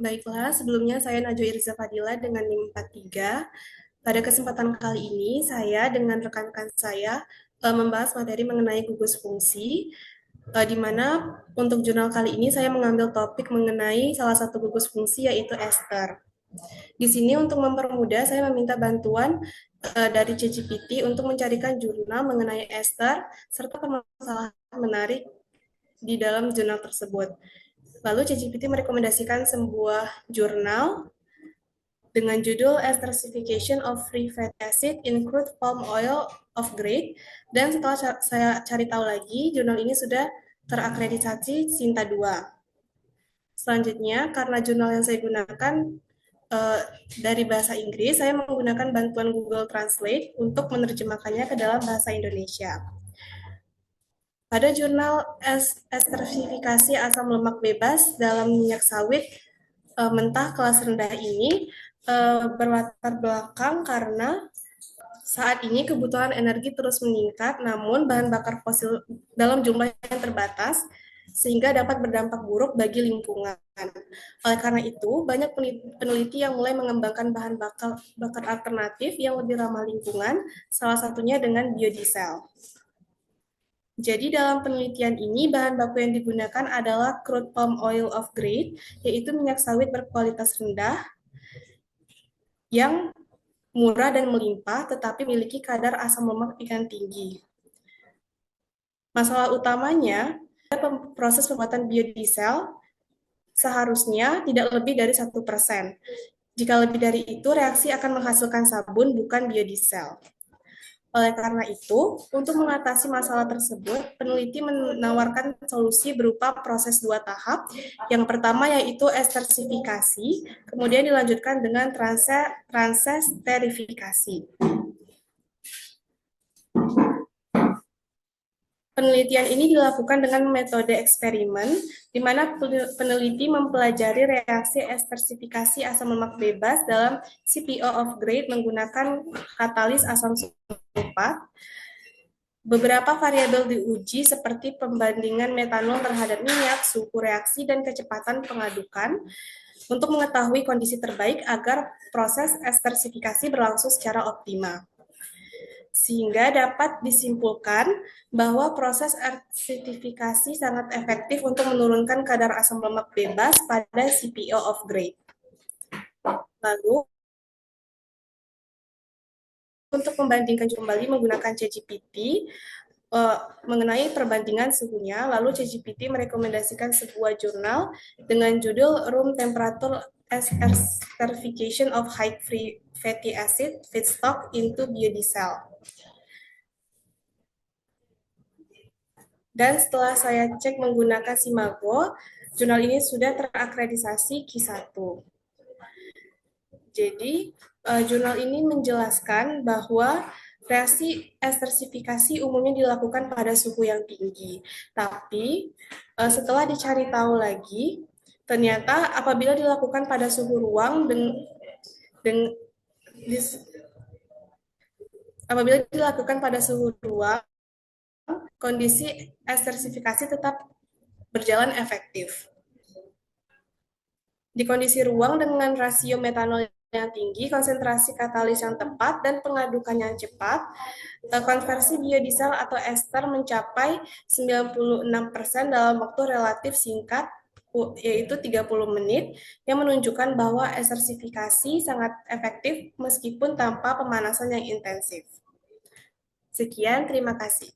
Baiklah, sebelumnya saya Najwa Irza Fadila dengan NIM 43. Pada kesempatan kali ini, saya dengan rekan-rekan saya membahas materi mengenai gugus fungsi, di mana untuk jurnal kali ini saya mengambil topik mengenai salah satu gugus fungsi yaitu ester. Di sini untuk mempermudah, saya meminta bantuan dari ChatGPT untuk mencarikan jurnal mengenai ester serta permasalahan menarik di dalam jurnal tersebut. Lalu ChatGPT merekomendasikan sebuah jurnal dengan judul Esterification of Free Fatty Acid in Crude Palm Oil of Grade. Dan setelah saya cari tahu lagi, jurnal ini sudah terakreditasi Sinta 2. Selanjutnya, karena jurnal yang saya gunakan dari bahasa Inggris, saya menggunakan bantuan Google Translate untuk menerjemahkannya ke dalam bahasa Indonesia. Pada jurnal esterifikasi asam lemak bebas dalam minyak sawit mentah kelas rendah ini berlatar belakang karena saat ini kebutuhan energi terus meningkat, namun bahan bakar fosil dalam jumlah yang terbatas, sehingga dapat berdampak buruk bagi lingkungan. Oleh karena itu, banyak peneliti yang mulai mengembangkan bahan bakar alternatif yang lebih ramah lingkungan, salah satunya dengan biodiesel. Jadi dalam penelitian ini, bahan baku yang digunakan adalah crude palm oil of grade, yaitu minyak sawit berkualitas rendah, yang murah dan melimpah, tetapi memiliki kadar asam lemak yang tinggi. Masalah utamanya, proses pembuatan biodiesel seharusnya tidak lebih dari 1%. Jika lebih dari itu, reaksi akan menghasilkan sabun, bukan biodiesel. Oleh karena itu, untuk mengatasi masalah tersebut, peneliti menawarkan solusi berupa proses 2 tahap. Yang pertama yaitu estersifikasi, kemudian dilanjutkan dengan transesterifikasi. Penelitian ini dilakukan dengan metode eksperimen, di mana peneliti mempelajari reaksi estersifikasi asam lemak bebas dalam CPO of grade menggunakan katalis asam sulfat. Beberapa variabel diuji seperti pembandingan metanol terhadap minyak, suhu reaksi, dan kecepatan pengadukan untuk mengetahui kondisi terbaik agar proses estersifikasi berlangsung secara optimal. Sehingga dapat disimpulkan bahwa proses estersifikasi sangat efektif untuk menurunkan kadar asam lemak bebas pada CPO of grade. Lalu, untuk membandingkan kembali menggunakan ChatGPT mengenai perbandingan suhunya, lalu ChatGPT merekomendasikan sebuah jurnal dengan judul Room Temperature Esterification of High Free Fatty Acid Feedstock into Biodiesel. Dan setelah saya cek menggunakan Simago, jurnal ini sudah terakreditasi Q1. Jadi, jurnal ini menjelaskan bahwa reaksi estersifikasi umumnya dilakukan pada suhu yang tinggi. Tapi, setelah dicari tahu lagi, ternyata apabila dilakukan pada suhu ruang apabila dilakukan pada suhu ruang, kondisi estersifikasi tetap berjalan efektif. Di kondisi ruang dengan rasio metanol yang tinggi, konsentrasi katalis yang tepat, dan pengadukan yang cepat, konversi biodiesel atau ester mencapai 96% dalam waktu relatif singkat, yaitu 30 menit, yang menunjukkan bahwa estersifikasi sangat efektif meskipun tanpa pemanasan yang intensif. Sekian, terima kasih.